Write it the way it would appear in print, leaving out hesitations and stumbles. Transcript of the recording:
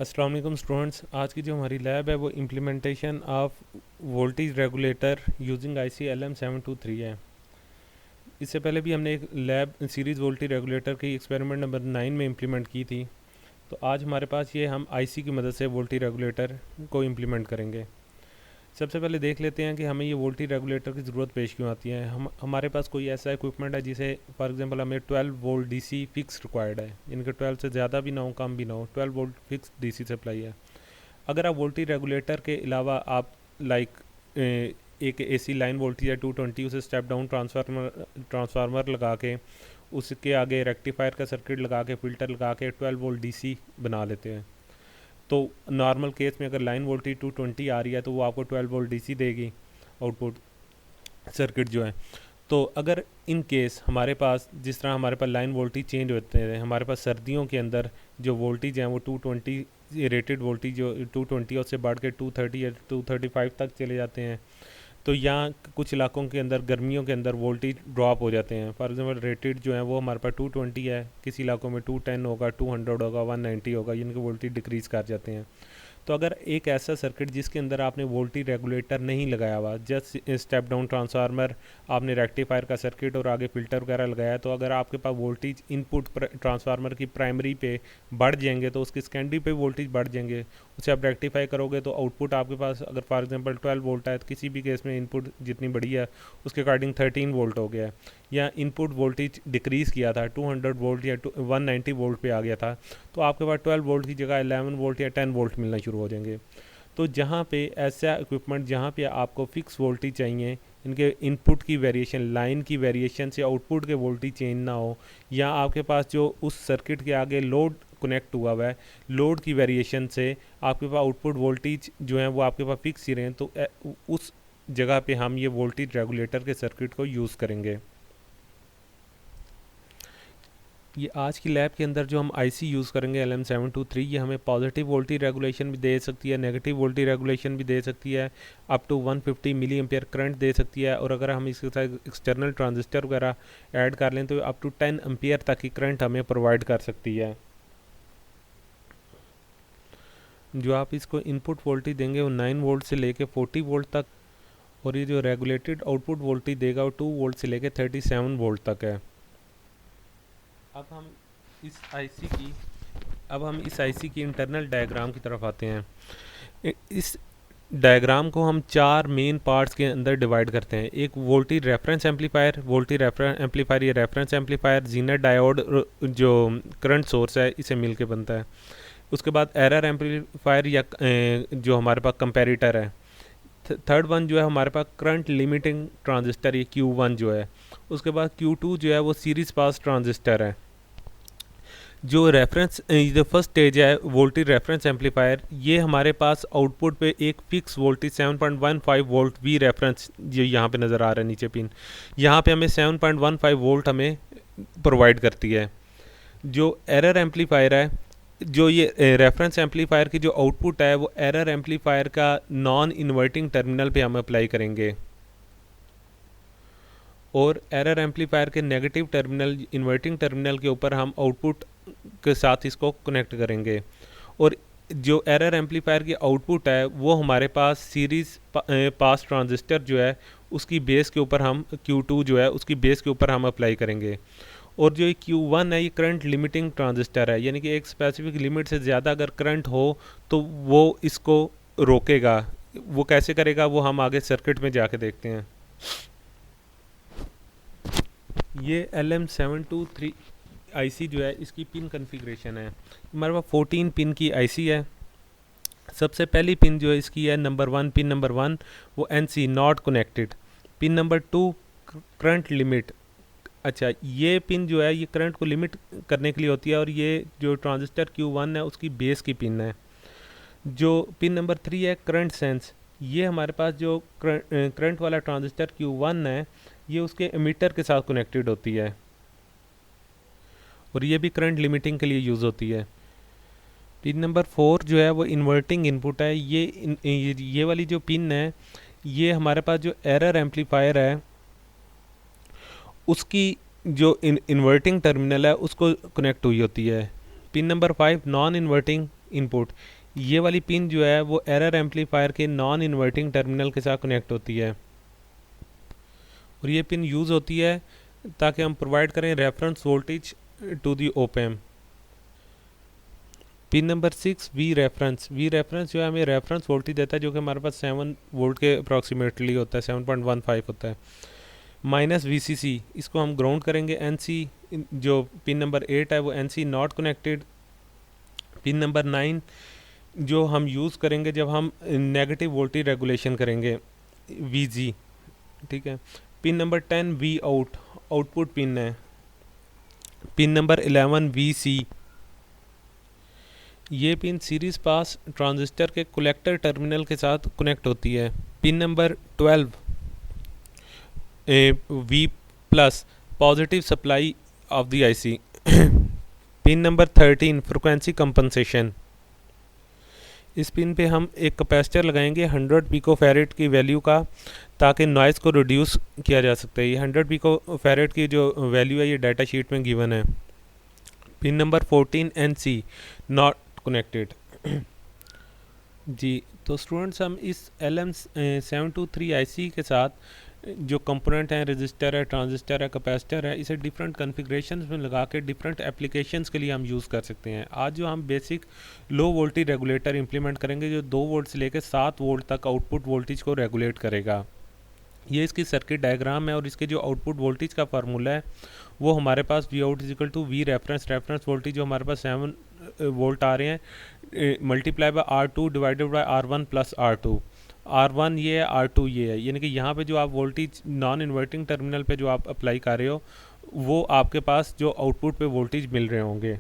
अस्सलाम वालेकुम स्टूडेंट्स। आज की जो हमारी लैब है वो implementation of voltage regulator using IC LM723 है। इससे पहले भी हमने एक लैब सीरीज़ वोल्टेज रेगुलेटर की एक्सपेरिमेंट नंबर 9 में इम्प्लीमेंट की थी। तो आज हमारे पास ये हम IC की मदद से वोल्टेज रेगुलेटर को इम्प्लीमेंट करेंगे। सबसे पहले देख लेते हैं कि हमें ये वोल्टेज रेगुलेटर की ज़रूरत पेश क्यों आती है। हमारे पास कोई ऐसा इक्विपमेंट है जिसे फॉर एग्जांपल हमें 12 वोल्ट DC फिक्स रिक्वायर्ड है, इनके 12 से ज़्यादा भी ना हो कम भी ना हो, 12 वोल्ट फिक्स DC सप्लाई है। अगर आप वोल्टेज रेगुलेटर के अलावा आप लाइक एक AC लाइन वोल्टेज है 220, उसे स्टेप डाउन ट्रांसफार्मर लगा के उसके आगे रेक्टिफायर का सर्किट लगा के फ़िल्टर लगा के 12 वोल्ट DC बना लेते हैं। तो नॉर्मल केस में अगर लाइन वोल्टेज 220 आ रही है तो वो आपको 12 वोल्ट DC देगी आउटपुट सर्किट जो है। तो अगर इन केस हमारे पास जिस तरह हमारे पास लाइन वोल्टेज चेंज होते हैं, हमारे पास सर्दियों के अंदर जो वोल्टेज हैं वो 220 रेटेड वोल्टेज जो 220 उससे बढ़ के 230 या 235 तक चले जाते हैं। तो यहाँ कुछ इलाकों के अंदर गर्मियों के अंदर वोल्टेज ड्रॉप हो जाते हैं। फॉर एग्जांपल रेटेड जो है वो हमारे पास 220 है, किसी इलाकों में 210 होगा, 200 होगा, 190 होगा, इनके वोल्टेज डिक्रीज़ कर जाते हैं। तो अगर एक ऐसा सर्किट जिसके अंदर आपने वोल्टेज रेगुलेटर नहीं लगाया हुआ, जस्ट स्टेप डाउन ट्रांसफार्मर, आपने रेक्टिफायर का सर्किट और आगे फ़िल्टर वगैरह लगाया, तो अगर आपके पास वोल्टेज इनपुट ट्रांसफार्मर की प्राइमरी पे बढ़ जाएंगे तो उसकी सेकेंडरी पे वोल्टेज बढ़ जाएंगे, उसे आप रेक्टिफाई करोगे तो आउटपुट आपके पास अगर फॉर एग्जांपल 12 वोल्ट है तो किसी भी केस में इनपुट जितनी बड़ी है उसके अकॉर्डिंग 13 वोल्ट हो गया है, या इनपुट वोल्टेज डिक्रीज़ किया था 200 वोल्ट या 190 वोल्ट पे आ गया था, तो आपके पास 12 वोल्ट की जगह 11 वोल्ट या 10 वोल्ट मिलना शुरू हो जाएंगे। तो जहाँ पे ऐसा इक्विपमेंट जहाँ पे आपको फिक्स वोल्टेज चाहिए, इनके इनपुट की वेरिएशन लाइन की वेरिएशन से आउटपुट के वोल्टेज चेंज ना हो, या आपके पास जो उस सर्किट के आगे लोड कनेक्ट हुआ हुआ है लोड की वेरिएशन से आपके पास आउटपुट वोल्टेज जो है वो आपके पास फिक्स ही रहें, तो उस जगह पे हम ये वोल्टेज रेगुलेटर के सर्किट को यूज़ करेंगे। ये आज की लैब के अंदर जो हम IC यूज़ करेंगे LM723, ये हमें पॉजिटिव वोल्टेज रेगुलेशन भी दे सकती है, नेगेटिव वोल्टेज रेगुलेशन भी दे सकती है, up to 150 milliampere current दे सकती है, और अगर हम इसके साथ एक्सटर्नल ट्रांजिस्टर वगैरह ऐड कर लें तो अप टू 10 एम्पियर तक की करंट हमें प्रोवाइड कर सकती है। जो आप इसको इनपुट वोल्टेज देंगे वो 9 वोल्ट से लेके 40 वोल्ट तक, और ये जो रेगुलेटेड आउटपुट वोल्टेज देगा वो 2 वोल्ट से लेके 37 वोल्ट तक है। अब हम इस आईसी की अब हम इस आईसी की इंटरनल डायग्राम की तरफ आते हैं। इस डायग्राम को हम चार मेन पार्ट्स के अंदर डिवाइड करते हैं। एक voltage reference amplifier, voltage amplifier ये रेफरेंस एम्पलीफायर जीनर डायोड जो करंट सोर्स है इसे मिलके बनता है। उसके बाद एरर एम्पलीफायर या जो हमारे पास कंपैरेटर है। थर्ड वन जो है हमारे पास करंट लिमिटिंग ट्रांजिस्टर, ये Q1 जो है। उसके बाद Q2 जो है वो सीरीज पास ट्रांजिस्टर है। जो रेफरेंस जो फर्स्ट स्टेज है वोल्टेज रेफरेंस एम्पलीफायर, ये हमारे पास आउटपुट पे एक fix voltage 7.15 volt V reference ये यहाँ पे नज़र आ रहा है नीचे पिन, यहाँ पे हमें 7.15 वोल्ट हमें प्रोवाइड करती है। जो एरर एम्पलीफायर है, जो ये रेफरेंस एम्पलीफायर की जो आउटपुट है वो एरर एम्पलीफायर का नॉन इन्वर्टिंग टर्मिनल पे हम अप्लाई करेंगे, और एरर एम्पलीफायर के नेगेटिव टर्मिनल इन्वर्टिंग टर्मिनल के ऊपर हम आउटपुट के साथ इसको कनेक्ट करेंगे। और जो एरर एम्पलीफायर की आउटपुट है वो हमारे पास सीरीज पास ट्रांजिस्टर जो है उसकी बेस के ऊपर हम Q2 जो है उसकी बेस के ऊपर हम अप्लाई करेंगे। और जो ये Q1 है ये करंट लिमिटिंग ट्रांजिस्टर है, यानी कि एक स्पेसिफिक लिमिट से ज़्यादा अगर करंट हो तो वो इसको रोकेगा। वो कैसे करेगा वो हम आगे सर्किट में जाके देखते हैं। ये LM723 IC जो है इसकी पिन कन्फिग्रेशन है। हमारे पास 14 पिन की IC है। सबसे पहली पिन जो है इसकी है नंबर 1, पिन नंबर 1 वो NC not connected. Pin number 2 current limit. अच्छा, ये पिन जो है ये करंट को लिमिट करने के लिए होती है, और ये जो ट्रांजिस्टर Q1 है उसकी बेस की पिन है। जो पिन नंबर 3 है करंट सेंस, ये हमारे पास जो करंट वाला ट्रांजिस्टर Q1 है ये उसके एमीटर के साथ कनेक्टेड होती है, और ये भी करंट लिमिटिंग के लिए यूज़ होती है। पिन नंबर 4 जो है वो इन्वर्टिंग इनपुट है। ये वाली जो पिन है ये हमारे पास जो एरर एम्पलीफायर है उसकी जो इन्वर्टिंग टर्मिनल है उसको कनेक्ट हुई होती है। Pin number 5 non inverting input, ये वाली पिन जो है वो एरर एम्पलीफायर के नॉन इन्वर्टिंग टर्मिनल के साथ कनेक्ट होती है और ये पिन यूज़ होती है ताकि हम प्रोवाइड करें reference voltage to the op amp. Pin number 6 V reference जो है हमें रेफरेंस वोल्टेज देता है जो कि हमारे पास 7 वोल्ट के अप्रॉक्सीमेटली होता है, 7.15 होता है। माइनस VCC, इसको हम ग्राउंड करेंगे। NC जो पिन नंबर 8 है वो NC not connected. Pin number 9 जो हम यूज़ करेंगे जब हम नेगेटिव वोल्टेज रेगुलेशन करेंगे, VG, ठीक है। Pin number 10 V out, output pin है। पिन नंबर 11 VC, ये पिन सीरीज पास ट्रांजिस्टर के कलेक्टर टर्मिनल के साथ कनेक्ट होती है। Pin number 12 V plus, positive supply of the IC। Pin number 13 frequency compensation, इस पिन पे हम एक कैपेसिटर लगाएंगे 100 पिकोफैरेड की वैल्यू का, ताकि नॉइज़ को रिड्यूस किया जा सकता है। ये 100 पिकोफैरेड की जो वैल्यू है ये डाटा शीट में गिवन है। Pin number 14 NC not connected. जी, तो स्टूडेंट्स हम इस LM723 IC के साथ जो कंपोनेंट हैं, रजिस्टर है, ट्रांजिस्टर है, कैपेसिटर है, इसे डिफरेंट कॉन्फ़िगरेशंस में लगा के डिफरेंट एप्लीकेशंस के लिए हम यूज़ कर सकते हैं। आज जो हम basic low voltage regulator implement करेंगे जो 2 वोल्ट से लेकर 7 वोल्ट तक आउटपुट वोल्टेज को रेगुलेट करेगा। ये इसकी सर्किट डायग्राम है और इसके जो आउटपुट वोल्टेज का फार्मूला है वो हमारे पास V out is equal to V reference voltage जो हमारे पास 7 वोल्ट आ रहे हैं multiply by R2 divided by R1 plus R2। R1 ये है, R2 ये है, यानी कि यहाँ पे जो आप वोल्टेज नॉन इन्वर्टिंग टर्मिनल पे जो आप अप्लाई कर रहे हो वो आपके पास जो आउटपुट पे वोल्टेज मिल रहे होंगे।